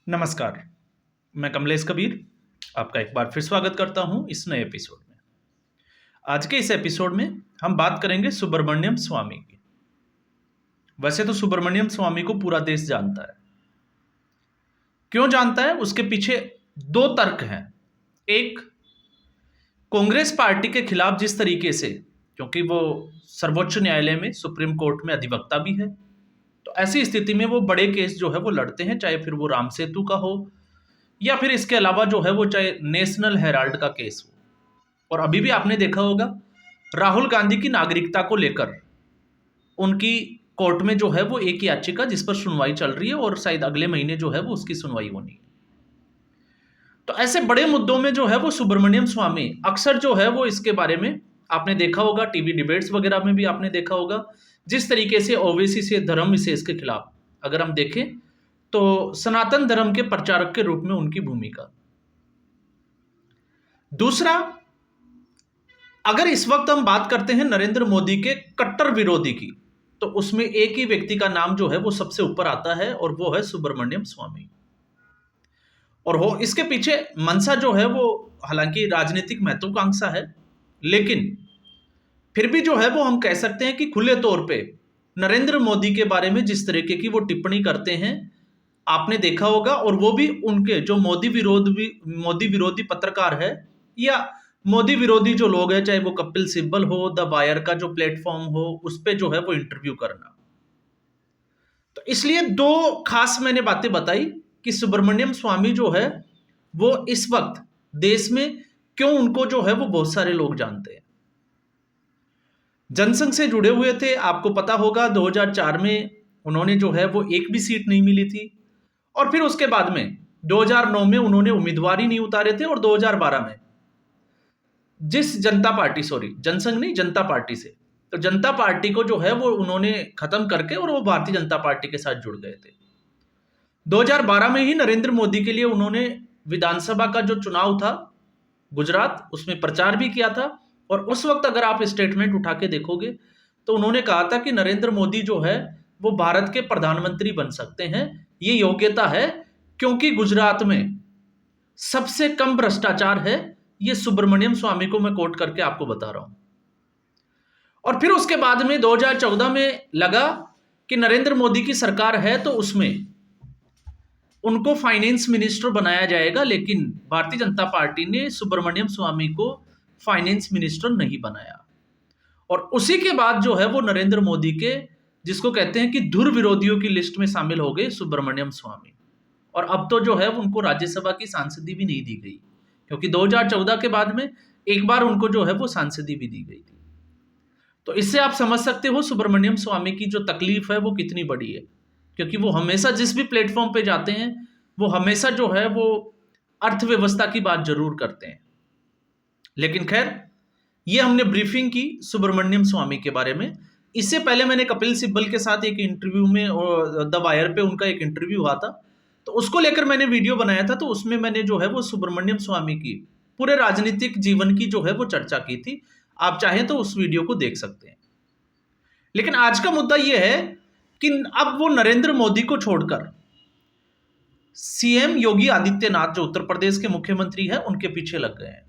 नमस्कार, मैं कमलेश कबीर आपका एक बार फिर स्वागत करता हूं इस नए एपिसोड में। आज के इस एपिसोड में हम बात करेंगे सुब्रमण्यम स्वामी की। वैसे तो सुब्रमण्यम स्वामी को पूरा देश जानता है। क्यों जानता है? उसके पीछे दो तर्क हैं। एक, कांग्रेस पार्टी के खिलाफ जिस तरीके से, क्योंकि वो सर्वोच्च न्यायालय में, सुप्रीम कोर्ट में अधिवक्ता भी है, तो ऐसी स्थिति में वो बड़े केस जो है वो लड़ते हैं, चाहे फिर वो राम सेतु का हो या फिर इसके अलावा जो है वो चाहे नेशनल हेराल्ड का केस हो। और अभी भी आपने देखा होगा, राहुल गांधी की नागरिकता को लेकर उनकी कोर्ट में जो है वो एक याचिका जिस पर सुनवाई चल रही है और शायद अगले महीने जो है वो उसकी सुनवाई होनी है। तो ऐसे बड़े मुद्दों में जो है वो सुब्रमण्यम स्वामी अक्सर जो है वो इसके बारे में आपने देखा होगा, टीवी डिबेट्स वगैरह में भी आपने देखा होगा, जिस तरीके से ओवैसी से धर्म विशेष के खिलाफ अगर हम देखें तो सनातन धर्म के प्रचारक के रूप में उनकी भूमिका। दूसरा, अगर इस वक्त हम बात करते हैं नरेंद्र मोदी के कट्टर विरोधी की, तो उसमें एक ही व्यक्ति का नाम जो है वो सबसे ऊपर आता है और वो है सुब्रमण्यम स्वामी। और हो इसके पीछे मंशा जो है वो हालांकि राजनीतिक महत्वाकांक्षा है, लेकिन फिर भी जो है वो हम कह सकते हैं कि खुले तौर पे नरेंद्र मोदी के बारे में जिस तरीके की वो टिप्पणी करते हैं आपने देखा होगा, और वो भी उनके जो मोदी विरोधी पत्रकार है या मोदी विरोधी जो लोग हैं, चाहे वो कपिल सिब्बल हो, द वायर का जो प्लेटफॉर्म हो, उस पे जो है वो इंटरव्यू करना। तो इसलिए दो खास मैंने बातें बताई कि सुब्रमण्यम स्वामी जो है वो इस वक्त देश में क्यों उनको जो है वो बहुत सारे लोग जानते हैं। जनसंघ से जुड़े हुए थे, आपको पता होगा 2004 में उन्होंने जो है वो एक भी सीट नहीं मिली थी, और फिर उसके बाद में 2009 में उन्होंने उम्मीदवार ही नहीं उतारे थे, और 2012 में जिस जनता पार्टी, सॉरी जनसंघ नहीं, जनता पार्टी से, तो जनता पार्टी को जो है वो उन्होंने खत्म करके और वो भारतीय जनता पार्टी के साथ जुड़ गए थे। 2012 में ही नरेंद्र मोदी के लिए उन्होंने विधानसभा का जो चुनाव था गुजरात, उसमें प्रचार भी किया था, और उस वक्त अगर आप स्टेटमेंट उठा के देखोगे तो उन्होंने कहा था कि नरेंद्र मोदी जो है वो भारत के प्रधानमंत्री बन सकते हैं, ये योग्यता है, क्योंकि गुजरात में सबसे कम भ्रष्टाचार है। ये सुब्रमण्यम स्वामी को मैं कोट करके आपको बता रहा हूं। और फिर उसके बाद में 2014 में लगा कि नरेंद्र मोदी की सरकार है तो उसमें उनको फाइनेंस मिनिस्टर बनाया जाएगा, लेकिन भारतीय जनता पार्टी ने सुब्रमण्यम स्वामी को फाइनेंस मिनिस्टर नहीं बनाया। और उसी के बाद जो है वो नरेंद्र मोदी के, जिसको कहते हैं कि धुर विरोधियों की लिस्ट में शामिल हो गए सुब्रमण्यम स्वामी। और अब तो जो है उनको राज्यसभा की सांसदी भी नहीं दी गई, क्योंकि 2014 के बाद में एक बार उनको जो है वो सांसदी भी दी गई थी। तो इससे आप समझ सकते हो सुब्रमण्यम स्वामी की जो तकलीफ है वो कितनी बड़ी है, क्योंकि वो हमेशा जिस भी प्लेटफॉर्म पे जाते हैं वो हमेशा जो है वो अर्थव्यवस्था की बात जरूर करते हैं। लेकिन खैर, ये हमने ब्रीफिंग की सुब्रमण्यम स्वामी के बारे में। इससे पहले मैंने कपिल सिब्बल के साथ एक इंटरव्यू में, और द वायर पे उनका एक इंटरव्यू हुआ था, तो उसको लेकर मैंने वीडियो बनाया था। तो उसमें मैंने जो है वो सुब्रमण्यम स्वामी की पूरे राजनीतिक जीवन की जो है वो चर्चा की थी। आप चाहें तो उस वीडियो को देख सकते हैं। लेकिन आज का मुद्दा यह है कि अब वो नरेंद्र मोदी को छोड़कर सीएम योगी आदित्यनाथ, जो उत्तर प्रदेश के मुख्यमंत्री हैं, उनके पीछे लग गए हैं।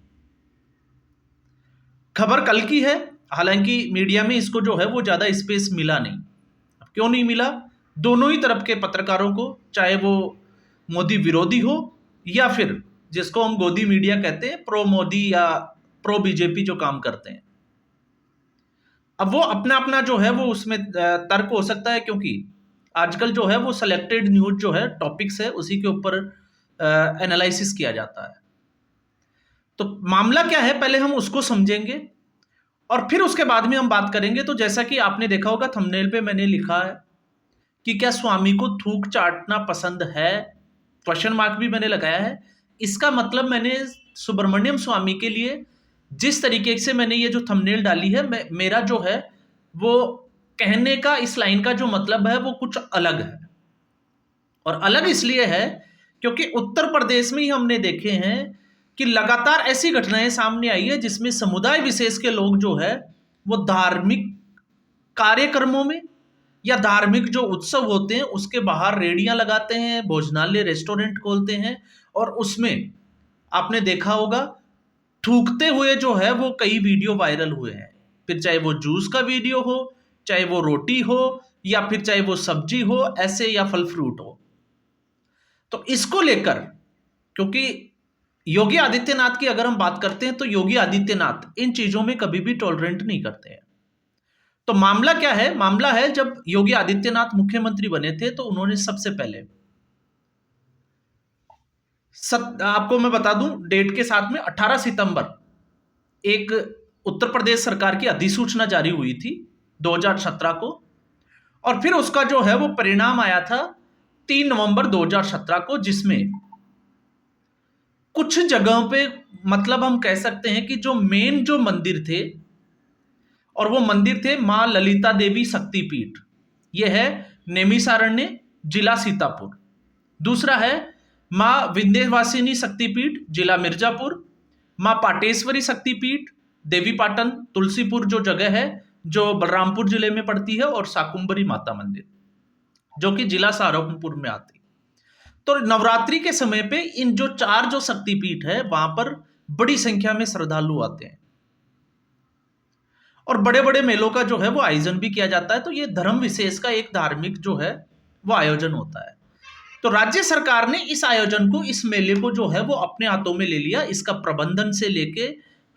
खबर कल की है, हालांकि मीडिया में इसको जो है वो ज्यादा स्पेस मिला नहीं। क्यों नहीं मिला? दोनों ही तरफ के पत्रकारों को, चाहे वो मोदी विरोधी हो या फिर जिसको हम गोदी मीडिया कहते हैं, प्रो मोदी या प्रो बीजेपी जो काम करते हैं, अब वो अपना अपना जो है वो उसमें तर्क हो सकता है, क्योंकि आजकल जो है वो सिलेक्टेड न्यूज जो है, टॉपिक्स है, उसी के ऊपर एनालिसिस किया जाता है। तो मामला क्या है पहले हम उसको समझेंगे और फिर उसके बाद में हम बात करेंगे। तो जैसा कि आपने देखा होगा, थंबनेल पे मैंने लिखा है कि क्या स्वामी को थूक चाटना पसंद है, क्वेश्चन मार्क भी मैंने लगाया है। इसका मतलब मैंने सुब्रमण्यम स्वामी के लिए जिस तरीके से मैंने ये जो थंबनेल डाली है, मेरा जो है वो कहने का, इस लाइन का जो मतलब है वो कुछ अलग है। और अलग इसलिए है क्योंकि उत्तर प्रदेश में ही हमने देखे हैं कि लगातार ऐसी घटनाएं सामने आई है जिसमें समुदाय विशेष के लोग जो है वो धार्मिक कार्यक्रमों में या धार्मिक जो उत्सव होते हैं उसके बाहर रेडियां लगाते हैं, भोजनालय रेस्टोरेंट खोलते हैं, और उसमें आपने देखा होगा थूकते हुए जो है वो कई वीडियो वायरल हुए हैं। फिर चाहे वो जूस का वीडियो हो, चाहे वो रोटी हो, या फिर चाहे वो सब्जी हो ऐसे, या फल फ्रूट हो। तो इसको लेकर, क्योंकि योगी आदित्यनाथ की अगर हम बात करते हैं तो योगी आदित्यनाथ इन चीजों में कभी भी टॉलरेंट नहीं करते हैं। तो मामला क्या है? मामला है जब योगी आदित्यनाथ मुख्यमंत्री बने थे तो उन्होंने सबसे पहले आपको मैं बता दूं डेट के साथ में 18 सितंबर एक उत्तर प्रदेश सरकार की अधिसूचना जारी हुई थी 2017 को, और फिर उसका जो है वो परिणाम आया था 3 नवंबर 2017 को, जिसमें कुछ जगहों पे मतलब हम कह सकते हैं कि जो मेन जो मंदिर थे, और वो मंदिर थे मां ललिता देवी शक्तिपीठ, ये है नेमिसारण्य, जिला सीतापुर। दूसरा है मां विंध्यवासिनी शक्तिपीठ, जिला मिर्जापुर। मां पाटेश्वरी शक्तिपीठ, देवीपाटन तुलसीपुर जो जगह है जो बलरामपुर जिले में पड़ती है, और शाकुंभरी माता मंदिर जो कि जिला सहारनपुर में आती। तो नवरात्रि के समय पे इन जो 4 जो शक्तिपीठ है वहां पर बड़ी संख्या में श्रद्धालु आते हैं, और बड़े बड़े मेलों का जो है वो आयोजन भी किया जाता है। तो ये धर्म विशेष का एक धार्मिक जो है वो आयोजन होता है। तो राज्य सरकार ने इस आयोजन को, इस मेले को जो है वो अपने हाथों में ले लिया। इसका प्रबंधन से लेके,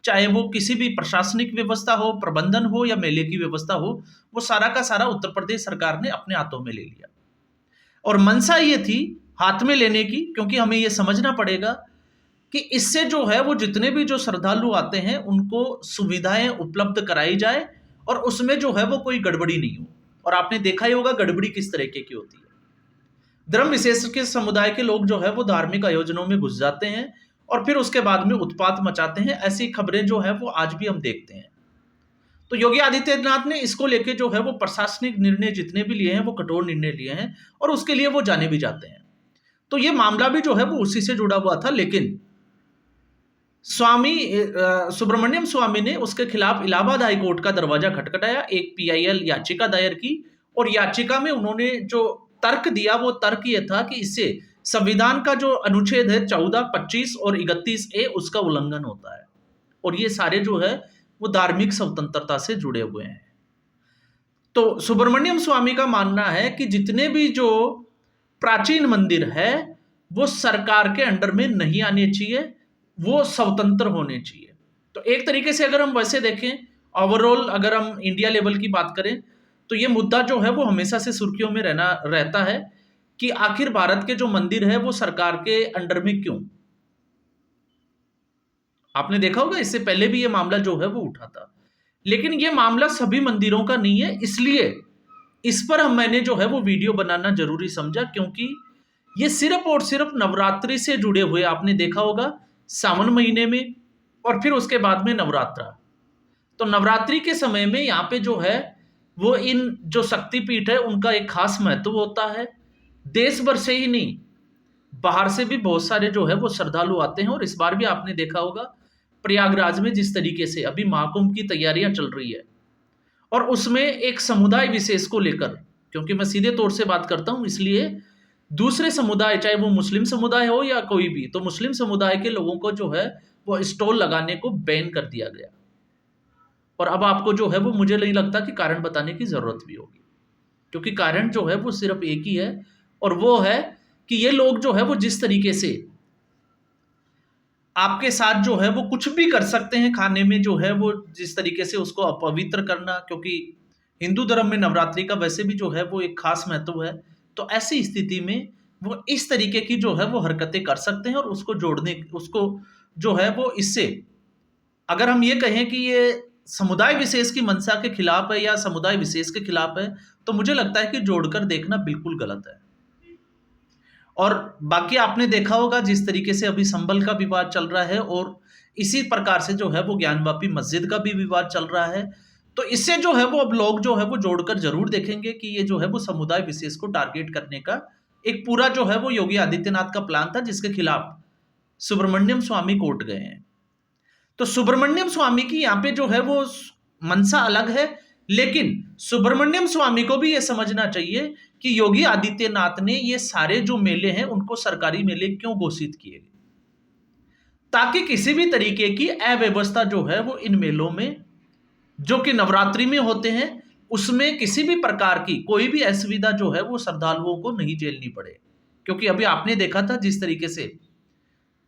चाहे वो किसी भी प्रशासनिक व्यवस्था हो, प्रबंधन हो, या मेले की व्यवस्था हो, वो सारा का सारा उत्तर प्रदेश सरकार ने अपने हाथों में ले लिया। और मंशा ये थी हाथ में लेने की, क्योंकि हमें ये समझना पड़ेगा कि इससे जो है वो जितने भी जो श्रद्धालु आते हैं उनको सुविधाएं उपलब्ध कराई जाए, और उसमें जो है वो कोई गड़बड़ी नहीं हो। और आपने देखा ही होगा गड़बड़ी किस तरीके की होती है। धर्म विशेष के समुदाय के लोग जो है वो धार्मिक आयोजनों में घुस जाते हैं और फिर उसके बाद में उत्पात मचाते हैं। ऐसी खबरें जो है वो आज भी हम देखते हैं। तो योगी आदित्यनाथ ने इसको लेके जो है वो प्रशासनिक निर्णय जितने भी लिए हैं वो कठोर निर्णय लिए हैं, और उसके लिए वो जाने भी जाते हैं। तो ये मामला भी जो है वो उसी से जुड़ा हुआ था, लेकिन स्वामी सुब्रमण्यम स्वामी ने उसके खिलाफ इलाहाबाद हाईकोर्ट का दरवाजा खटखटाया, एक पीआईएल याचिका दायर की, और याचिका में उन्होंने जो तर्क दिया वो तर्क ये था कि इससे संविधान का जो अनुच्छेद है 14, 25 और 31A उसका उल्लंघन होता है, और ये सारे जो है वो धार्मिक स्वतंत्रता से जुड़े हुए हैं। तो सुब्रमण्यम स्वामी का मानना है कि जितने भी जो प्राचीन मंदिर है वो सरकार के अंडर में नहीं आने चाहिए, वो स्वतंत्र होने चाहिए। तो एक तरीके से अगर हम वैसे देखें, ओवरऑल अगर हम इंडिया लेवल की बात करें, तो ये मुद्दा जो है वो हमेशा से सुर्खियों में रहता है कि आखिर भारत के जो मंदिर है वो सरकार के अंडर में क्यों। आपने देखा होगा इससे पहले भी ये मामला जो है वो उठा था, लेकिन ये मामला सभी मंदिरों का नहीं है, इसलिए इस पर मैंने जो है वो वीडियो बनाना जरूरी समझा, क्योंकि ये सिर्फ और सिर्फ नवरात्रि से जुड़े हुए, आपने देखा होगा सावन महीने में और फिर उसके बाद में नवरात्रा। तो नवरात्रि के समय में यहाँ पे जो है वो इन जो शक्तिपीठ है उनका एक खास महत्व होता है। देश भर से ही नहीं, बाहर से भी बहुत सारे जो है वो श्रद्धालु आते हैं। और इस बार भी आपने देखा होगा प्रयागराज में जिस तरीके से अभी महाकुंभ की तैयारियां चल रही है, और उसमें एक समुदाय विशेष को लेकर, क्योंकि मैं सीधे तौर से बात करता हूं इसलिए दूसरे समुदाय, चाहे वो मुस्लिम समुदाय हो या कोई भी, तो मुस्लिम समुदाय के लोगों को जो है वो स्टॉल लगाने को बैन कर दिया गया। और अब आपको जो है वो मुझे नहीं लगता कि कारण बताने की जरूरत भी होगी, क्योंकि कारण जो है वो सिर्फ एक ही है, और वो है कि ये लोग जो है वो जिस तरीके से आपके साथ जो है वो कुछ भी कर सकते हैं खाने में, जो है वो जिस तरीके से उसको अपवित्र करना, क्योंकि हिंदू धर्म में नवरात्रि का वैसे भी जो है वो एक खास महत्व है। तो ऐसी स्थिति में वो इस तरीके की जो है वो हरकतें कर सकते हैं, और उसको उसको जो है वो इससे, अगर हम ये कहें कि ये समुदाय विशेष की मंशा के खिलाफ है या समुदाय विशेष के खिलाफ है, तो मुझे लगता है कि जोड़कर देखना बिल्कुल गलत है। और बाकी आपने देखा होगा जिस तरीके से अभी संभल का विवाद चल रहा है, और इसी प्रकार से जो है वो ज्ञानवापी मस्जिद का भी विवाद चल रहा है। तो इससे जो है वो अब लोग जो है वो जोड़कर जरूर देखेंगे कि ये जो है वो समुदाय विशेष को टारगेट करने का एक पूरा जो है वो योगी आदित्यनाथ का प्लान था, जिसके खिलाफ सुब्रमण्यम स्वामी कोर्ट गए हैं। तो सुब्रमण्यम स्वामी की यहाँ पे जो है वो मंशा अलग है, लेकिन सुब्रमण्यम स्वामी को भी यह समझना चाहिए कि योगी आदित्यनाथ ने ये सारे जो मेले हैं उनको सरकारी मेले क्यों घोषित किए गए, ताकि किसी भी तरीके की अव्यवस्था जो है वो इन मेलों में, जो कि नवरात्रि में होते हैं, उसमें किसी भी प्रकार की कोई भी असुविधा जो है वो श्रद्धालुओं को नहीं झेलनी पड़े। क्योंकि अभी आपने देखा था जिस तरीके से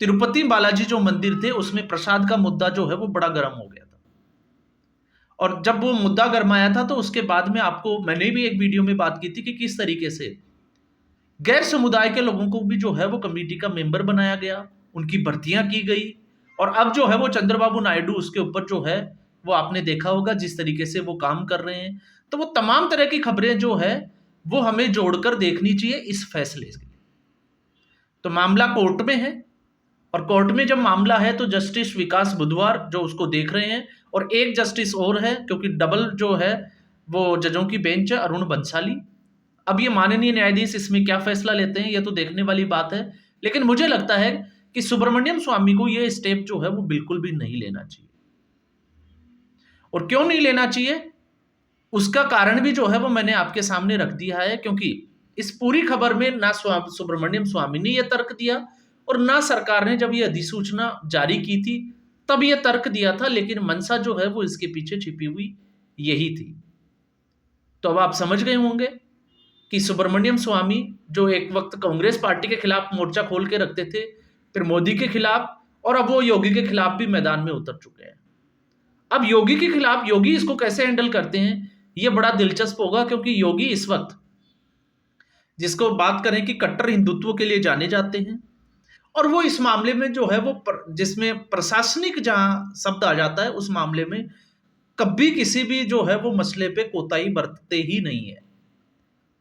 तिरुपति बालाजी जो मंदिर थे उसमें प्रसाद का मुद्दा जो है वो बड़ा गर्म हो गया था, और जब वो मुद्दा गर्माया था तो उसके बाद में आपको मैंने भी एक वीडियो में बात की थी कि किस तरीके से गैर समुदाय के लोगों को भी जो है वो कमेटी का मेंबर बनाया गया, उनकी भर्तियां की गई, और अब जो है वो चंद्रबाबू नायडू उसके ऊपर जो है वो आपने देखा होगा जिस तरीके से वो काम कर रहे हैं। तो वो तमाम तरह की खबरें जो है वो हमें जोड़कर देखनी चाहिए इस फैसले के लिए। तो मामला कोर्ट में है, और कोर्ट में जब मामला है तो जस्टिस विकास बुधवार जो उसको देख रहे हैं, और एक जस्टिस और है, क्योंकि डबल जो है वो जजों की बेंच है, अरुण बंसाली। अब ये माननीय न्यायाधीश इसमें क्या फैसला लेते हैं ये तो देखने वाली बात है, लेकिन मुझे लगता है कि सुब्रमण्यम स्वामी को ये स्टेप जो है वो बिल्कुल भी नहीं लेना चाहिए। और क्यों नहीं लेना चाहिए उसका कारण भी जो है वो मैंने आपके सामने रख दिया है, क्योंकि इस पूरी खबर में ना सुब्रमण्यम स्वामी ने यह तर्क दिया, और ना सरकार ने जब ये अधिसूचना जारी की थी तब यह तर्क दिया था, लेकिन मंशा जो है वो इसके पीछे छिपी हुई यही थी। तो अब आप समझ गए होंगे कि सुब्रमण्यम स्वामी जो एक वक्त कांग्रेस पार्टी के खिलाफ मोर्चा खोल के रखते थे, फिर मोदी के खिलाफ, और अब वो योगी के खिलाफ भी मैदान में उतर चुके हैं। अब योगी के खिलाफ योगी इसको कैसे हैंडल करते हैं ये बड़ा दिलचस्प होगा, क्योंकि योगी इस वक्त जिसको बात करें कि कट्टर हिंदुत्व के लिए जाने जाते हैं, और वो इस मामले में जो है वो जिसमें प्रशासनिक जहां शब्द आ जाता है उस मामले में कभी किसी भी जो है वो मसले पे कोताही बरतते ही नहीं है।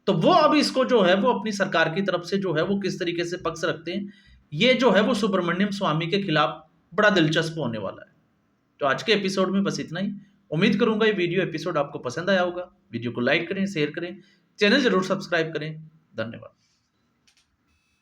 तो वो अब इसको जो है वो अपनी सरकार की तरफ से जो है वो किस तरीके से पक्ष रखते हैं, ये जो है वो सुब्रमण्यम स्वामी के खिलाफ बड़ा दिलचस्प होने वाला है। तो आज के एपिसोड में बस इतना ही। उम्मीद करूंगा ये वीडियो एपिसोड आपको पसंद आया होगा। वीडियो को लाइक करें, शेयर करें, चैनल जरूर सब्सक्राइब करें। धन्यवाद।